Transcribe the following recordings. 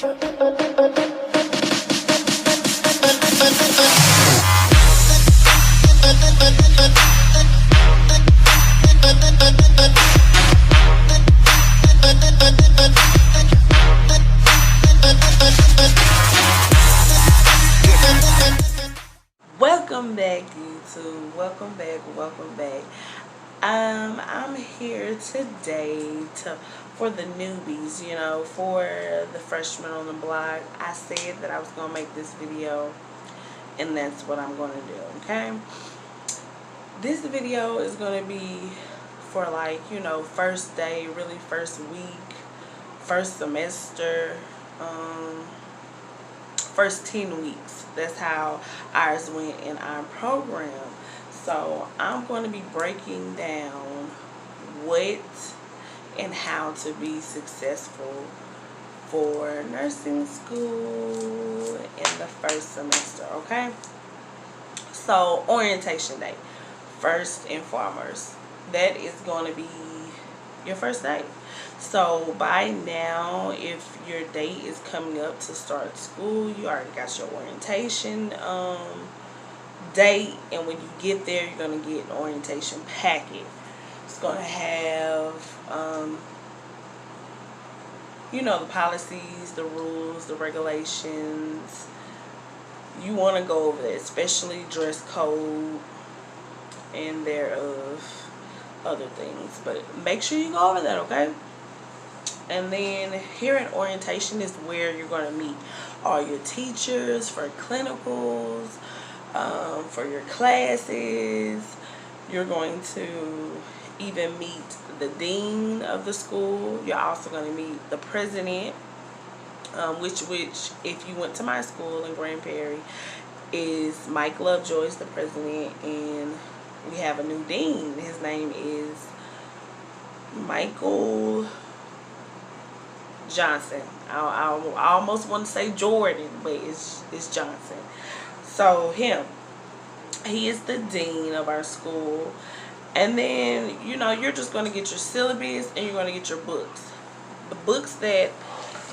Welcome back, YouTube. Welcome back. I'm here today for the newbies, for the freshmen on the block. I said that I was gonna make this video, and that's what I'm gonna do. Okay, this video is gonna be for first day, really first week, first semester, first 10 weeks. That's how ours went in our program. So I'm going to be breaking down what and how to be successful for nursing school in the first semester. Okay, so orientation day, first and foremost, that is going to be your first day. So by now, if your date is coming up to start school, you already got your orientation date, and when you get there, you're going to get an orientation packet. It's going to have the policies, the rules, the regulations. You want to go over that, especially dress code and thereof, other things, but make sure you go over that, okay? And then here at orientation is where you're going to meet all your teachers for clinicals, for your classes. You're going to even meet the dean of the school. You're also going to meet the president, which if you went to my school in Grand Prairie, is Mike Lovejoy is the president, and we have a new dean. His name is Michael Johnson. I almost want to say Jordan, but it's Johnson. So he is the dean of our school. And then you're just going to get your syllabus, and you're going to get your books. The books that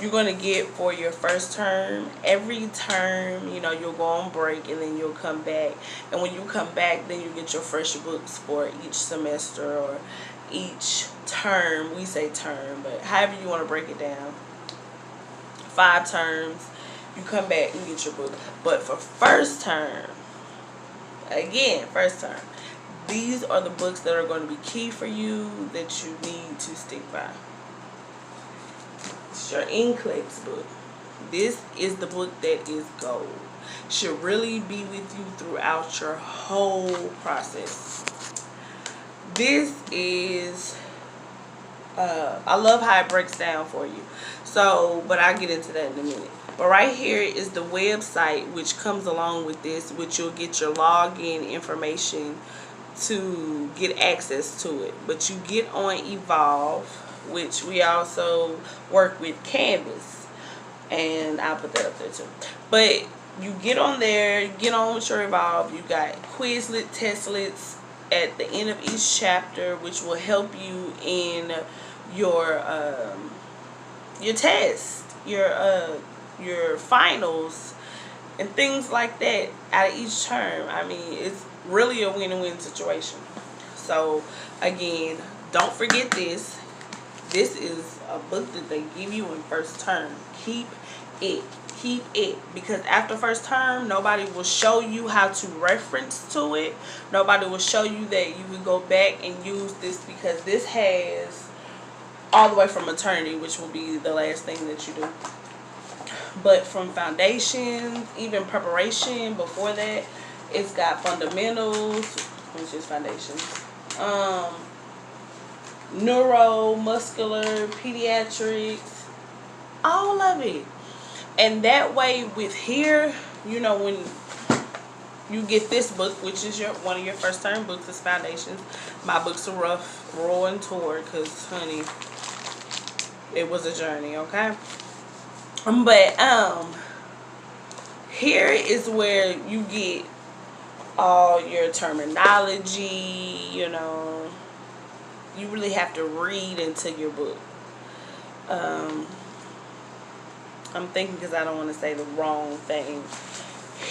you're going to get for your first term. Every term, you'll go on break, and then you'll come back. And when you come back, then you get your fresh books for each semester or each term. We say term, but however you want to break it down. 5 terms, you come back and get your book. But for first term, these are the books that are going to be key for you, that you need to stick by. It's your NCLEX book. This is the book that is gold. Should really be with you throughout your whole process. This is I love how it breaks down for you. So, but I'll get into that in a minute. But right here is the website which comes along with this, which you'll get your login information to get access to it. But you get on Evolve, which we also work with Canvas, and I'll put that up there too. But you get on there, get on with your Evolve. You got Quizlet, Testlets at the end of each chapter, which will help you in your test, your finals, and things like that out of each term. I mean, it's really a win-win situation. So again, don't forget this. This is a book that they give you in first term. Keep it. Because after first term, nobody will show you how to reference to it. Nobody will show you that you can go back and use this, because this has all the way from maternity, which will be the last thing that you do. But from foundations, even preparation before that, it's got fundamentals, which is foundations, neuromuscular, pediatrics, all of it. And that way with here, when you get this book, which is one of your first term books, is foundations. My books are rough, raw, and tore, because honey, it was a journey, okay? But here is where you get all your terminology. You really have to read into your book. I'm thinking because I don't want to say the wrong thing.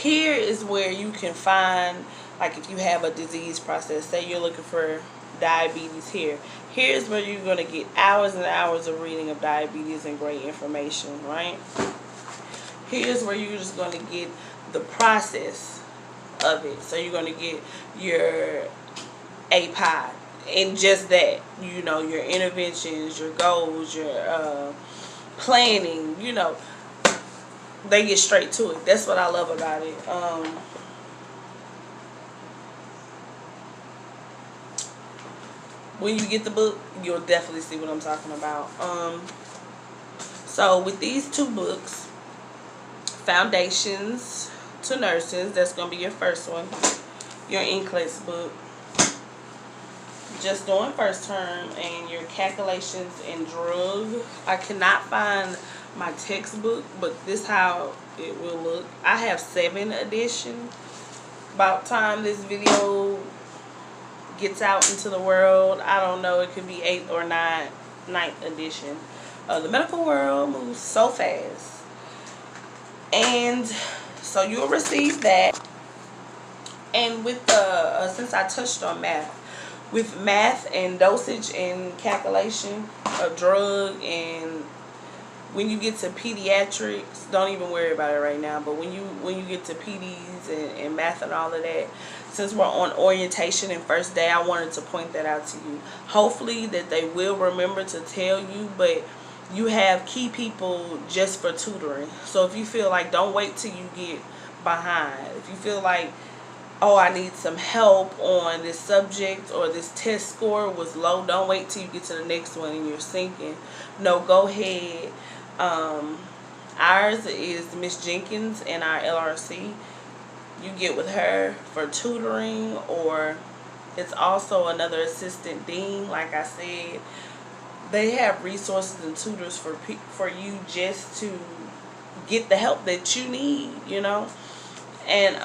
Here is where you can find, like if you have a disease process, say you're looking for diabetes here. Here's where you're going to get hours and hours of reading of diabetes and great information, right? Here's where you're just going to get the process of it. So you're going to get your API and just that, you know, your interventions, your goals, your planning, you know, they get straight to it. That's what I love about it. When you get the book, you'll definitely see what I'm talking about. So with these two books, Foundations to Nursing, that's going to be your first one. Your NCLEX book, just doing first term, and your Calculations in Drug. I cannot find my textbook, but this how it will look. I have 7 editions. About time this video gets out into the world, I don't know, it could be 8th or 9th edition. The medical world moves so fast. And so you'll receive that. And with the, since I touched on math, with math and dosage and calculation of drug, and when you get to pediatrics, don't even worry about it right now, but when you get to PDs and math and all of that, since we're on orientation and first day, I wanted to point that out to you. Hopefully that they will remember to tell you, but you have key people just for tutoring. So if you feel like, don't wait till you get behind. If you feel like, oh, I need some help on this subject, or this test score was low, don't wait till you get to the next one and you're sinking. No, go ahead. Ours is Miss Jenkins in our LRC. You get with her for tutoring, or it's also another assistant dean. Like I said, they have resources and tutors for you just to get the help that you need, you know. And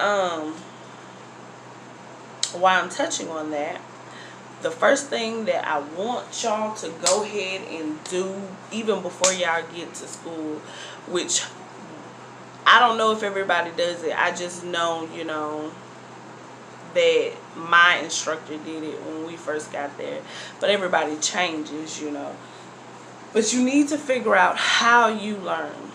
while I'm touching on that, the first thing that I want y'all to go ahead and do, even before y'all get to school, which I don't know if everybody does it. I just know, you know, that my instructor did it when we first got there. But everybody changes, you know. But you need to figure out how you learn.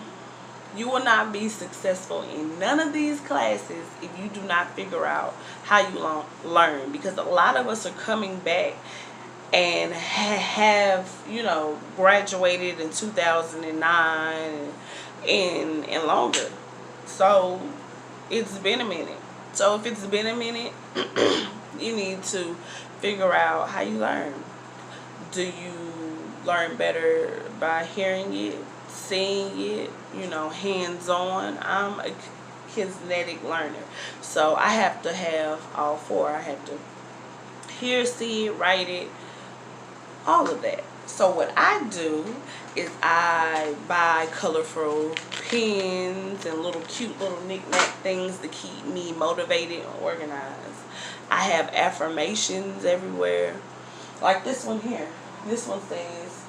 You will not be successful in none of these classes if you do not figure out how you learn. Because a lot of us are coming back and have, you know, graduated in 2009 and longer. So it's been a minute. So if it's been a minute, you need to figure out how you learn. Do you learn better by hearing it, seeing it, you know, hands-on? I'm a kinetic learner, so I have to have all 4. I have to hear, see it, write it, all of that. So what I do is I buy colorful pens and little cute little knick-knack things to keep me motivated and organized. I have affirmations everywhere. Like this one here. This one says,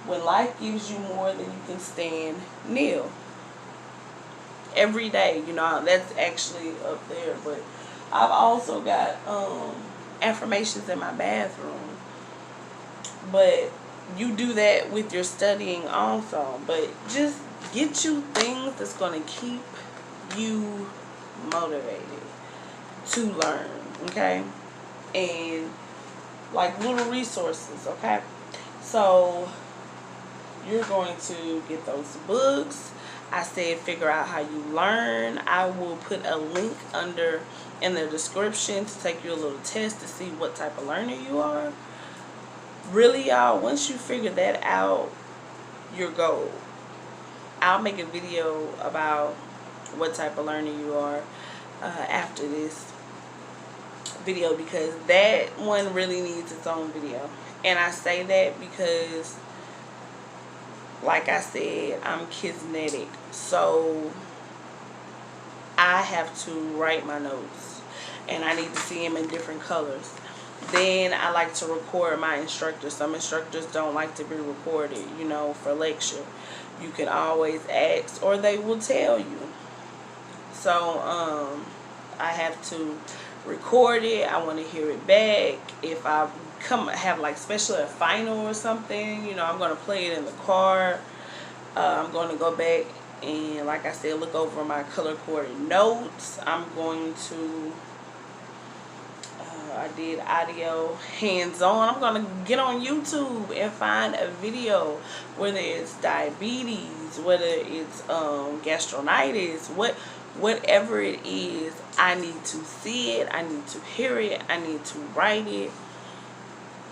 when life gives you more than you can stand, kneel. Every day, you know, that's actually up there. But I've also got affirmations in my bathroom. But you do that with your studying also. But just get you things that's going to keep you motivated to learn, okay? And like little resources, okay? So you're going to get those books. I said figure out how you learn. I will put a link under in the description to take you a little test to see what type of learner you are. Really, y'all, once you figure that out, you're gold. I'll make a video about what type of learner you are after this video, because that one really needs its own video. And I say that because, like I said, I'm kinetic, so I have to write my notes, and I need to see them in different colors. Then I like to record my instructors. Some instructors don't like to be recorded, you know, for lecture. You can always ask, or they will tell you. So I have to record it. I want to hear it back. If I have like special a final or something, you know, I'm going to play it in the car. I'm going to go back and, like I said, look over my color coded notes. I'm going to I did audio hands-on. I'm going to get on YouTube and find a video, whether it's diabetes, whether it's gastronitis, whatever it is. I need to see it, I need to hear it, I need to write it.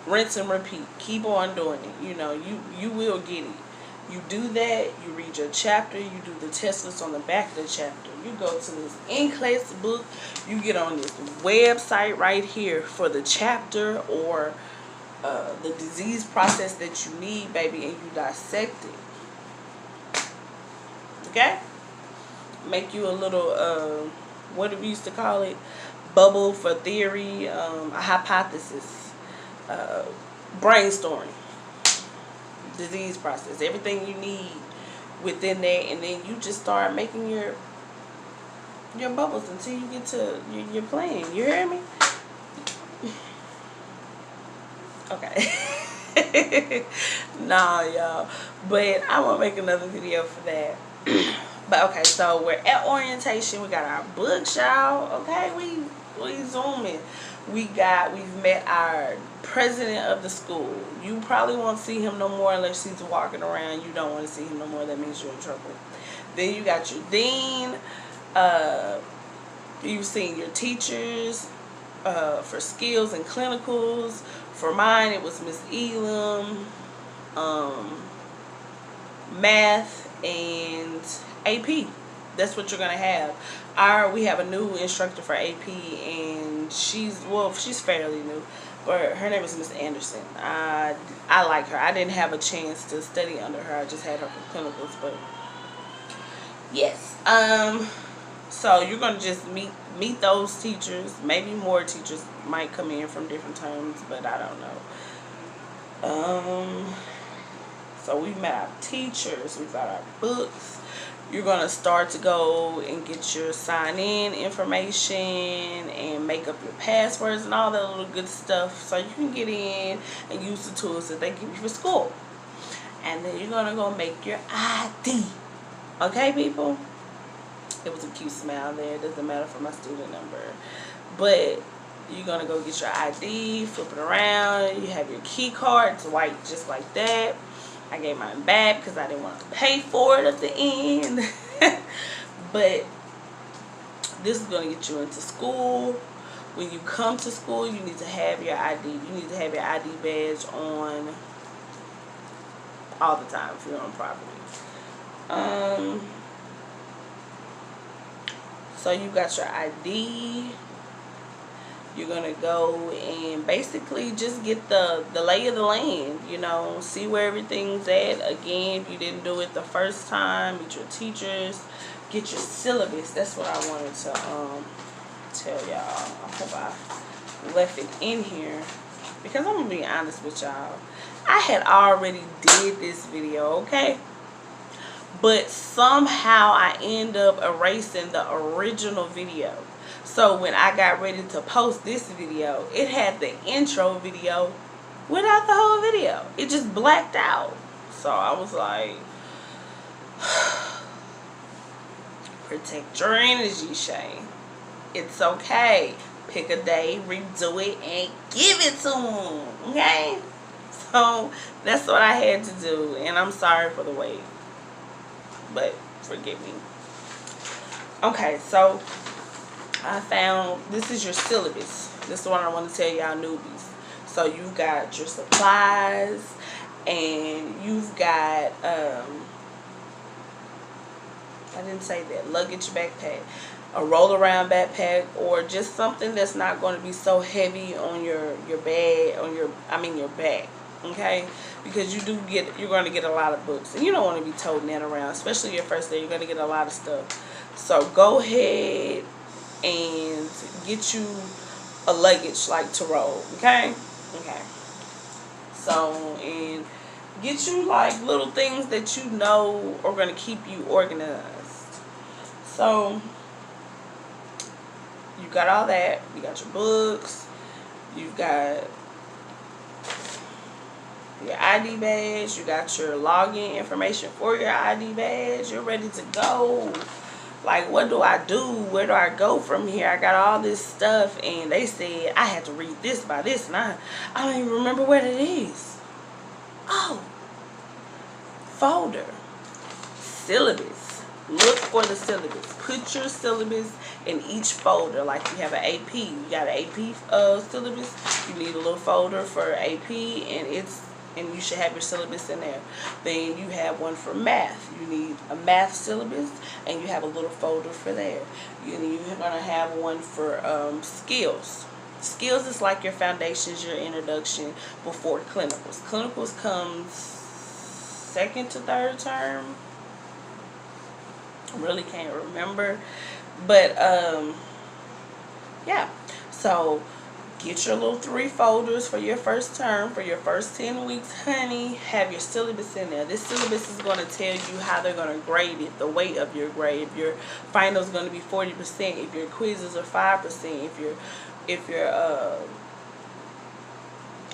Rinse and repeat. Keep on doing it. You know, you will get it. You do that, you read your chapter, you do the test list on the back of the chapter. You go to this in-class book, you get on this website right here for the chapter or the disease process that you need, baby, and you dissect it. Okay? Make you a little, what do we used to call it? Bubble for theory, a hypothesis, brainstorming. Disease process, everything you need within that, and then you just start making your bubbles until you get to your plan. You hear me? Okay. Nah, y'all, but I won't make another video for that. But okay, so we're at orientation. We got our books, y'all. Okay, we zooming. We've met our president of the school. You probably won't see him no more unless he's walking around. You don't want to see him no more. That means you're in trouble. Then you got your dean. You've seen your teachers for skills and clinicals. For mine, it was Miss Elam, math, and AP. That's what you're gonna have. We have a new instructor for AP, and she's fairly new, but her name is Miss Anderson. I like her. I didn't have a chance to study under her. I just had her for clinicals, but yes. So you're gonna just meet those teachers. Maybe more teachers might come in from different terms, but I don't know. So we've met our teachers. We've got our books. You're going to start to go and get your sign-in information and make up your passwords and all that little good stuff so you can get in and use the tools that they give you for school. And then you're going to go make your ID. Okay, people? It was a cute smile there. It doesn't matter for my student number. But you're going to go get your ID, flip it around. You have your key card. It's white just like that. I gave mine back because I didn't want to pay for it at the end. But this is going to get you into school. When you come to school, you need to have your ID. You need to have your ID badge on all the time if you're on property. So you got your ID. You're going to go and basically just get the lay of the land, you know, see where everything's at. Again, if you didn't do it the first time, meet your teachers, get your syllabus. That's what I wanted to tell y'all. I hope I left it in here because I'm going to be honest with y'all. I had already did this video, okay? But somehow I end up erasing the original video. So when I got ready to post this video, it had the intro video without the whole video. It just blacked out. So I was like, protect your energy, Shane. It's okay. Pick a day, redo it, and give it to them. Okay? So that's what I had to do. And I'm sorry for the wait. But forgive me. Okay, so I found, this is your syllabus. This is what I want to tell y'all newbies. So you got your supplies, and you've got, I didn't say that, luggage backpack, a roll around backpack, or just something that's not going to be so heavy on your bag, on your back, okay? Because you're going to get a lot of books, and you don't want to be toting that around, especially your first day. You're going to get a lot of stuff. So go ahead and get you a luggage like to roll, okay? Okay. So, and Get you like little things that you know are going to keep you organized. So you got all that. You got your books. You've got your ID badge. You got your login information for your ID badge. You're ready to go. Like, what do I do? Where do I go from here? I got all this stuff, and they said I had to read this by this, and I don't even remember what it is. Oh, folder. Syllabus. Look for the syllabus. Put your syllabus in each folder. Like you have an AP. You got an AP syllabus. You need a little folder for AP, and you should have your syllabus in there. Then you have one for math. You need a math syllabus, and you have a little folder for there. You're going to have one for skills. Skills is like your foundations, your introduction before clinicals. Clinicals comes second to third term. Really can't remember. But, yeah. So, get your little 3 folders for your first term, for your first 10 weeks, honey. Have your syllabus in there. This syllabus is going to tell you how they're going to grade it, the weight of your grade. If your final is going to be 40%, if your quizzes are 5%, if your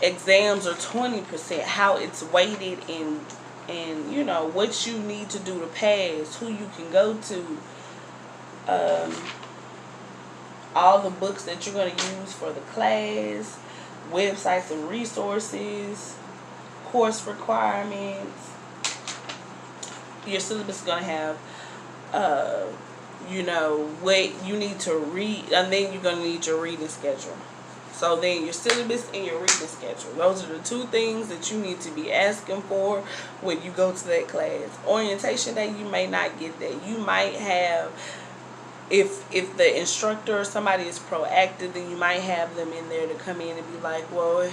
exams are 20%, how it's weighted, and you know what you need to do to pass, who you can go to, all the books that you're going to use for the class, websites and resources, course requirements. Your syllabus is going to have, you know, what you need to read, and then you're going to need your reading schedule. So then your syllabus and your reading schedule. Those are the 2 things that you need to be asking for when you go to that class. Orientation day, you may not get that. You might have, if the instructor or somebody is proactive, then you might have them in there to come in and be like, well,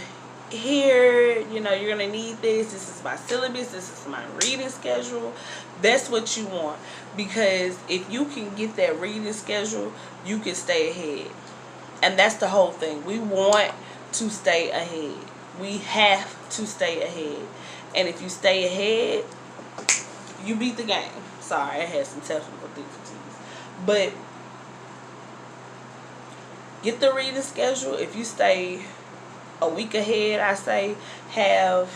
here, you know, you're going to need this. This is my syllabus. This is my reading schedule. That's what you want. Because if you can get that reading schedule, you can stay ahead. And that's the whole thing. We want to stay ahead. We have to stay ahead. And if you stay ahead, you beat the game. Sorry, I had some technical difficulties. But get the reading schedule. If you stay a week ahead, I say have,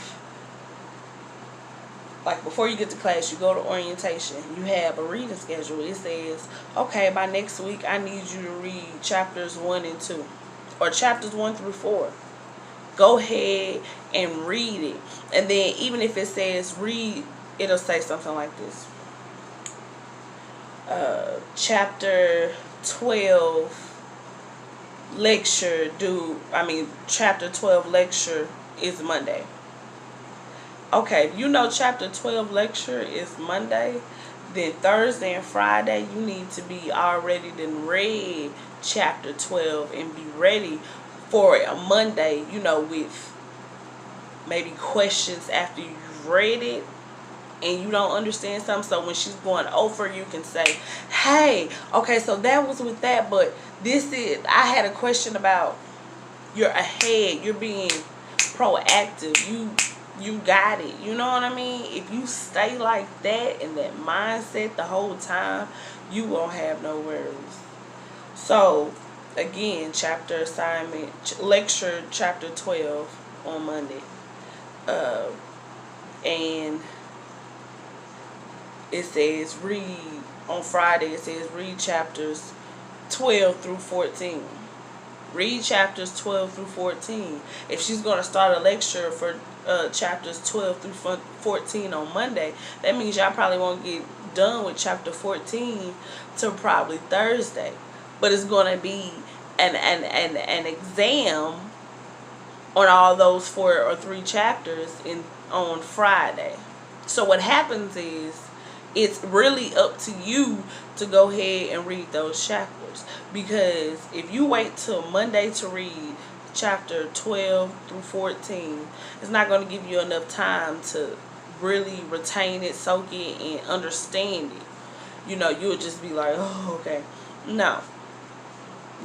like before you get to class, you go to orientation, you have a reading schedule. It says, okay, by next week I need you to read chapters 1 and 2, or chapters 1 through 4. Go ahead and read it. And then even if it says read, it'll say something like this. Chapter 12 lecture chapter 12 lecture is Monday. Okay, if you know chapter 12 lecture is Monday, then Thursday and Friday you need to be already done read chapter 12 and be ready for a Monday, you know, with maybe questions after you've read it and you don't understand something. So when she's going over, you can say, hey, okay, so that was with that, but I had a question about, you're ahead, you're being proactive, you got it. You know what I mean? If you stay like that in that mindset the whole time, you won't have no worries. So, again, chapter assignment, lecture chapter 12 on Monday. And it says read, on Friday it says read chapters 12 through 14. Read chapters 12 through 14. If she's going to start a lecture for chapters 12 through 14 on Monday, that means y'all probably won't get done with chapter 14 till probably Thursday. But it's going to be an exam on all those 4 or 3 chapters on Friday. So what happens is, it's really up to you to go ahead and read those chapters. Because if you wait till Monday to read chapter 12 through 14, it's not going to give you enough time to really retain it, soak it, and understand it. You know, you'll just be like, oh, okay. No.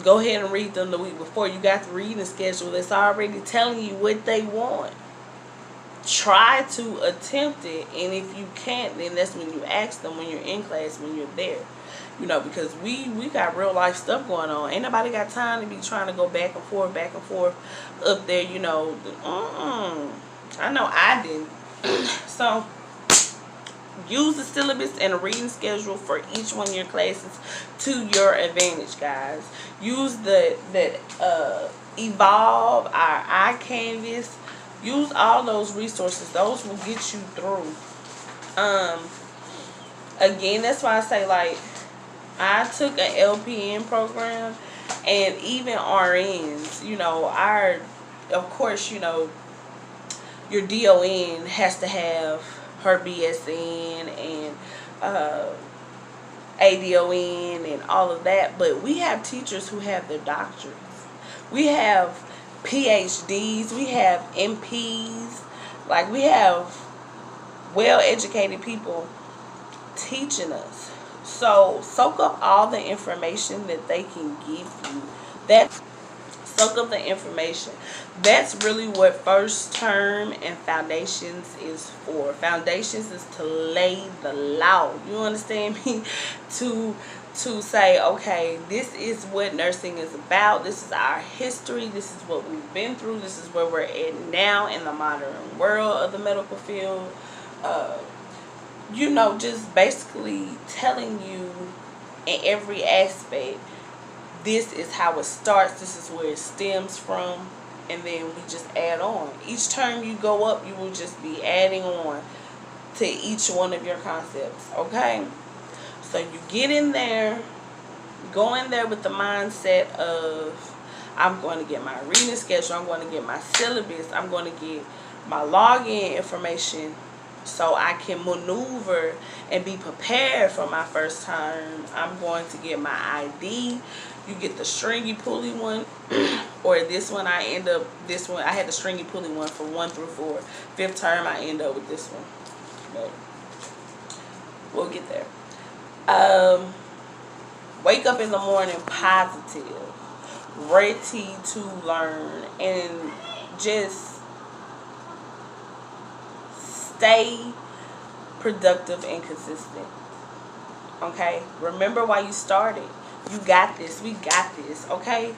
Go ahead and read them the week before. You got the reading schedule that's already telling you what they want. try to attempt it, and if you can't, then that's when you ask them when you're in class, when you're there. You know, because we got real life stuff going on. Ain't nobody got time to be trying to go back and forth up there, you know. I know I didn't. So use the syllabus and a reading schedule for each one of your classes to your advantage, guys. Use that Evolve, our iCanvas. Use all those resources. Those will get you through. Again, that's why I say, like, I took an LPN program, and even RNs, you know, of course, you know, your DON has to have her BSN and ADON and all of that, but we have teachers who have their doctorates. We have PhDs, we have MPs, like, we have well-educated people teaching us. So soak up all the information that they can give you. Soak up the information. That's really what first term and foundations is for. Foundations is to lay the law. You understand me? To say, okay, this is what nursing is about. This is our history. This is what we've been through. This is where we're at now in the modern world of the medical field. You know, just basically telling you in every aspect, this is how it starts, this is where it stems from, and then we just add on. Each term you go up, you will just be adding on to each one of your concepts, okay? So you get in there, go in there with the mindset of, I'm going to get my reading schedule, I'm going to get my syllabus, I'm going to get my login information, so I can maneuver and be prepared for my first term. I'm going to get my ID. You get the stringy pulley one, or this one I had the stringy pulley one for 1 through 4. 5th term I end up with this one, but we'll get there. Wake up in the morning positive, ready to learn, and just stay productive and consistent. Okay? Remember why you started. You got this. We got this. Okay?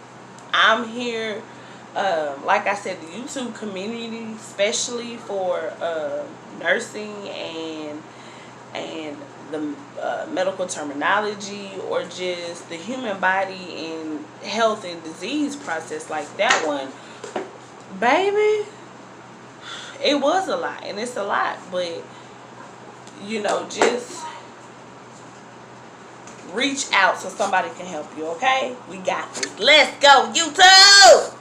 I'm here, like I said, the YouTube community, especially for nursing and the medical terminology, or just the human body and health and disease process, like that one, baby, it was a lot, and it's a lot, but you know, just reach out so somebody can help you. Okay, we got this. Let's go, YouTube.